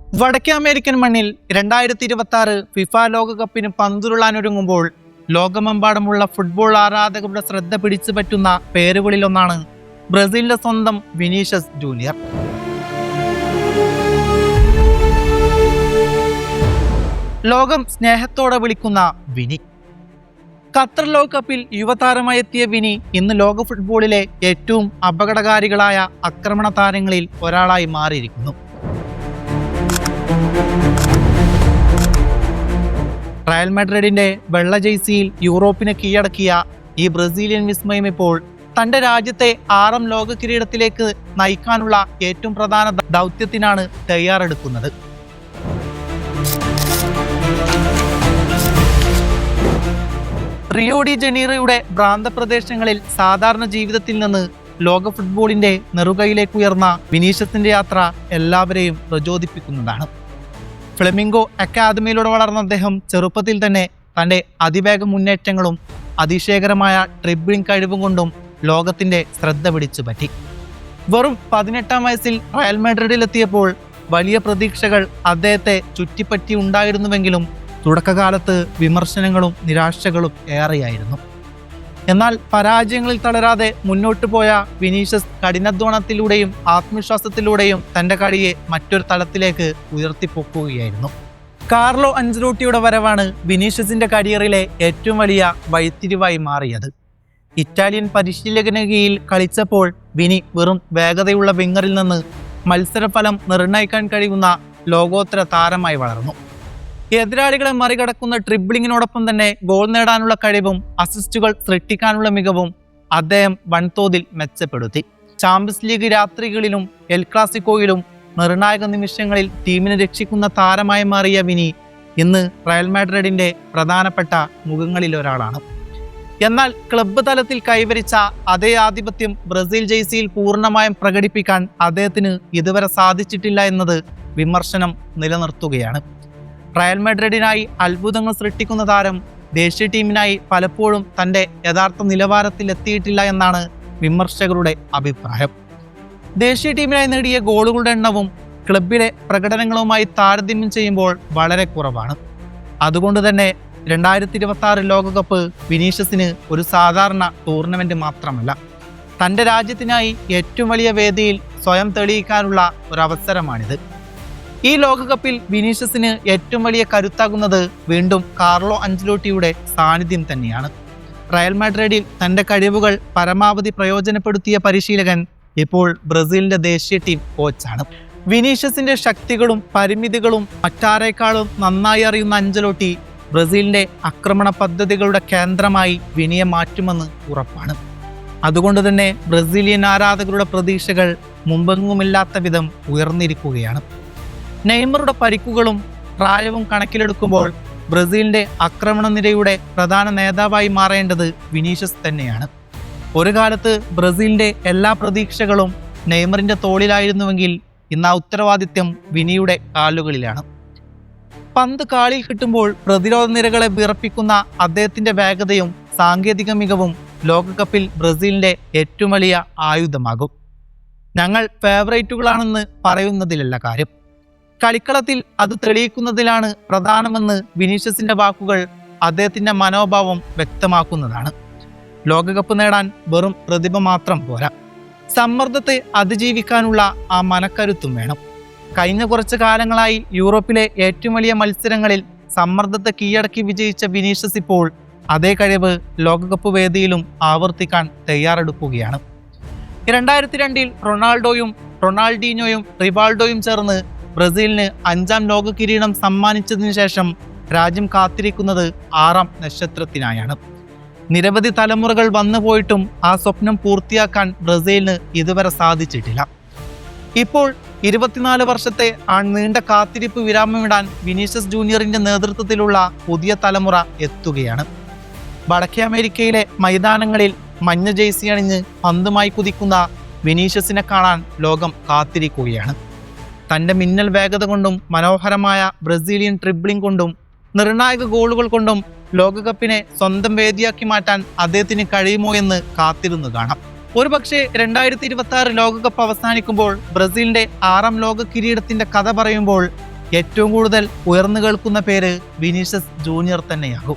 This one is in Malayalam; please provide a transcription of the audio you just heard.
വടക്കേ അമേരിക്കൻ മണ്ണിൽ 2026 ഫിഫ ലോകകപ്പിന് പന്തുരുളാനൊരുങ്ങുമ്പോൾ ലോകമെമ്പാടുമുള്ള ഫുട്ബോൾ ആരാധകരുടെ ശ്രദ്ധ പിടിച്ചു പറ്റുന്ന പേരുകളിലൊന്നാണ് ബ്രസീലിന്റെ സ്വന്തം വിനീഷ്യസ് ജൂനിയർ. ലോകം സ്നേഹത്തോടെ വിളിക്കുന്ന വിനി. ഖത്തർ ലോകകപ്പിൽ യുവതാരമായി എത്തിയ വിനി ഇന്ന് ലോക ഫുട്ബോളിലെ ഏറ്റവും അപകടകാരികളായ ആക്രമണ താരങ്ങളിൽ ഒരാളായി മാറിയിരിക്കുന്നു. റയൽ മാഡ്രിഡിന്റെ വെള്ള ജേഴ്സിയിൽ യൂറോപ്പിനെ കീഴടക്കിയ ഈ ബ്രസീലിയൻ വിസ്മയം ഇപ്പോൾ തന്റെ രാജ്യത്തെ 6ാം ലോക കിരീടത്തിലേക്ക് നയിക്കാനുള്ള ഏറ്റവും പ്രധാന ദൗത്യത്തിനാണ് തയ്യാറെടുക്കുന്നത്. റിയോ ഡി ജനീറോയുടെ പ്രാന്തപ്രദേശങ്ങളിൽ സാധാരണ ജീവിതത്തിൽ നിന്ന് ലോക ഫുട്ബോളിന്റെ നെറുകയിലേക്ക് ഉയർന്ന വിനീഷ്യസിന്റെ യാത്ര എല്ലാവരെയും പ്രചോദിപ്പിക്കുന്നതാണ്. ഫ്ലെമിംഗോ അക്കാദമിയിലൂടെ വളർന്ന അദ്ദേഹം ചെറുപ്പത്തിൽ തന്നെ തൻ്റെ അതിവേഗ മുന്നേറ്റങ്ങളും അതിശയകരമായ ഡ്രിബ്ലിംഗ് കഴിവും കൊണ്ടും ലോകത്തിന്റെ ശ്രദ്ധ പിടിച്ചു പറ്റി. വെറും 18ാം വയസ്സിൽ റയൽ മാഡ്രിഡിലെത്തിയപ്പോൾ വലിയ പ്രതീക്ഷകൾ അദ്ദേഹത്തെ ചുറ്റിപ്പറ്റി ഉണ്ടായിരുന്നുവെങ്കിലും തുടക്കകാലത്ത് വിമർശനങ്ങളും നിരാശകളും ഏറെയായിരുന്നു. എന്നാൽ പരാജയങ്ങളിൽ തളരാതെ മുന്നോട്ടു പോയ വിനീഷ്യസ് കഠിനാധ്വാനത്തിലൂടെയും ആത്മവിശ്വാസത്തിലൂടെയും തൻ്റെ കളിയെ മറ്റൊരു തലത്തിലേക്ക് ഉയർത്തിപ്പൊക്കുകയായിരുന്നു. കാർലോ അഞ്ചലോട്ടിയുടെ വരവാണ് വിനീഷ്യസിന്റെ കരിയറിലെ ഏറ്റവും വലിയ വഴിത്തിരിവായി മാറിയത്. ഇറ്റാലിയൻ പരിശീലകന് കീഴിൽ കളിച്ചപ്പോൾ വിനി വെറും വേഗതയുള്ള വിങ്ങറിൽ നിന്ന് മത്സരഫലം നിർണ്ണയിക്കാൻ കഴിയുന്ന ലോകോത്തര താരമായി വളർന്നു. എതിരാളികളെ മറികടക്കുന്ന ഡ്രിബ്ലിങ്ങിനോടൊപ്പം തന്നെ ഗോൾ നേടാനുള്ള കഴിവും അസിസ്റ്റുകൾ സൃഷ്ടിക്കാനുള്ള മികവും അദ്ദേഹം വൻതോതിൽ മെച്ചപ്പെടുത്തി. ചാമ്പ്യൻസ് ലീഗ് രാത്രികളിലും എൽ ക്ലാസിക്കോയിലും നിർണായക നിമിഷങ്ങളിൽ ടീമിനെ രക്ഷിക്കുന്ന താരമായി മാറിയ വിനി ഇന്ന് റയൽ മാഡ്രിഡിന്റെ പ്രധാനപ്പെട്ട മുഖങ്ങളിൽ ഒരാളാണ്. എന്നാൽ ക്ലബ്ബ് തലത്തിൽ കൈവരിച്ച അതേ ആധിപത്യം ബ്രസീൽ ജേഴ്സിയിൽ പൂർണ്ണമായും പ്രകടിപ്പിക്കാൻ അദ്ദേഹത്തിന് ഇതുവരെ സാധിച്ചിട്ടില്ല എന്നത് വിമർശനം നിലനിർത്തുകയാണ്. റയൽ മാഡ്രിഡിനായി അത്ഭുതങ്ങൾ സൃഷ്ടിക്കുന്ന താരം ദേശീയ ടീമിനായി പലപ്പോഴും തൻ്റെ യഥാർത്ഥ നിലവാരത്തിൽ എത്തിയിട്ടില്ല എന്നാണ് വിമർശകരുടെ അഭിപ്രായം. ദേശീയ ടീമിനായി നേടിയ ഗോളുകളുടെ എണ്ണവും ക്ലബിലെ പ്രകടനങ്ങളുമായി താരതമ്യം ചെയ്യുമ്പോൾ വളരെ കുറവാണ്. അതുകൊണ്ട് തന്നെ 2026 ലോകകപ്പ് വിനീഷ്യസിന് ഒരു സാധാരണ ടൂർണമെന്റ് മാത്രമല്ല, തൻ്റെ രാജ്യത്തിനായി ഏറ്റവും വലിയ വേദിയിൽ സ്വയം തെളിയിക്കാനുള്ള ഒരവസരമാണിത്. ഈ ലോകകപ്പിൽ വിനീഷ്യസിന് ഏറ്റവും വലിയ കരുത്താകുന്നത് വീണ്ടും കാർലോ അഞ്ചലോട്ടിയുടെ സാന്നിധ്യം തന്നെയാണ്. റയൽ മാഡ്രിഡിൽ തൻ്റെ കഴിവുകൾ പരമാവധി പ്രയോജനപ്പെടുത്തിയ പരിശീലകൻ ഇപ്പോൾ ബ്രസീലിന്റെ ദേശീയ ടീം കോച്ചാണ്. വിനീഷ്യസിന്റെ ശക്തികളും പരിമിതികളും മറ്റാരേക്കാളും നന്നായി അറിയുന്ന അഞ്ചലോട്ടി ബ്രസീലിന്റെ ആക്രമണ പദ്ധതികളുടെ കേന്ദ്രമായി വിനിയെ മാറ്റുമെന്ന് ഉറപ്പാണ്. അതുകൊണ്ട് തന്നെ ബ്രസീലിയൻ ആരാധകരുടെ പ്രതീക്ഷകൾ മുമ്പെങ്ങുമില്ലാത്ത വിധം ഉയർന്നിരിക്കുകയാണ്. നെയ്മറുടെ പരിക്കുകളും പ്രായവും കണക്കിലെടുക്കുമ്പോൾ ബ്രസീലിന്റെ ആക്രമണ നിരയുടെ പ്രധാന നേതാവായി മാറേണ്ടത് വിനീഷ്യസ് തന്നെയാണ്. ഒരു കാലത്ത് ബ്രസീലിന്റെ എല്ലാ പ്രതീക്ഷകളും നെയ്മറിന്റെ തോളിലായിരുന്നുവെങ്കിൽ ഇന്ന് ആ ഉത്തരവാദിത്യം വിനിയുടെ കാലുകളിലാണ്. പന്ത് കാലിൽ കിട്ടുമ്പോൾ പ്രതിരോധ നിരകളെ വിറപ്പിക്കുന്ന അദ്ദേഹത്തിന്റെ വേഗതയും സാങ്കേതിക മികവും ലോകകപ്പിൽ ബ്രസീലിന്റെ ഏറ്റവും വലിയ ആയുധമാകും. ഞങ്ങൾ ഫേവറേറ്റുകളാണെന്ന് പറയുന്നതിലല്ല കാര്യം, കളിക്കളത്തിൽ അത് തെളിയിക്കുന്നതിലാണ് പ്രധാനമെന്ന് വിനീഷ്യസിന്റെ വാക്കുകൾ അദ്ദേഹത്തിന്റെ മനോഭാവം വ്യക്തമാക്കുന്നതാണ്. ലോകകപ്പ് നേടാൻ വെറും പ്രതിഭ മാത്രം പോരാ, സമ്മർദ്ദത്തെ അതിജീവിക്കാനുള്ള ആ മനക്കരുത്തും വേണം. കഴിഞ്ഞ കുറച്ചു കാലങ്ങളായി യൂറോപ്പിലെ ഏറ്റവും വലിയ മത്സരങ്ങളിൽ സമ്മർദ്ദത്തെ കീഴടക്കി വിജയിച്ച വിനീഷ്യസ് ഇപ്പോൾ അതേ കഴിവ് ലോകകപ്പ് വേദിയിലും ആവർത്തിക്കാൻ തയ്യാറെടുക്കുകയാണ്. 2002 റൊണാൾഡോയും റൊണാൾഡീഞ്ഞോയും റിവാൾഡോയും ചേർന്ന് ബ്രസീലിന് 5ാം ലോക കിരീടം സമ്മാനിച്ചതിനു ശേഷം രാജ്യം കാത്തിരിക്കുന്നത് 6ാം നക്ഷത്രത്തിനായാണ്. നിരവധി തലമുറകൾ വന്നുപോയിട്ടും ആ സ്വപ്നം പൂർത്തിയാക്കാൻ ബ്രസീലിന് ഇതുവരെ സാധിച്ചിട്ടില്ല. ഇപ്പോൾ 24 വർഷത്തെ ആ നീണ്ട കാത്തിരിപ്പ് വിരാമമിടാൻ വിനീഷ്യസ് ജൂനിയറിന്റെ നേതൃത്വത്തിലുള്ള പുതിയ തലമുറ എത്തുകയാണ്. വടക്കേ അമേരിക്കയിലെ മൈതാനങ്ങളിൽ മഞ്ഞ ജേഴ്സി അണിഞ്ഞ് പന്തുമായി കുതിക്കുന്ന വിനീഷ്യസിനെ കാണാൻ ലോകം കാത്തിരിക്കുകയാണ്. തൻ്റെ മിന്നൽ വേഗത കൊണ്ടും മനോഹരമായ ബ്രസീലിയൻ ഡ്രിബ്ലിംഗ് കൊണ്ടും നിർണായക ഗോളുകൾ കൊണ്ടും ലോകകപ്പിനെ സ്വന്തം വേദിയാക്കി മാറ്റാൻ അദ്ദേഹത്തിന് കഴിയുമോ എന്ന് കാത്തിരുന്നു കാണാം. ഒരുപക്ഷെ 2026 ലോകകപ്പ് അവസാനിക്കുമ്പോൾ ബ്രസീലിന്റെ 6ാം ലോക കിരീടത്തിന്റെ കഥ പറയുമ്പോൾ ഏറ്റവും കൂടുതൽ ഉയർന്നു കേൾക്കുന്ന പേര് വിനീഷ്യസ് ജൂനിയർ തന്നെയാകും.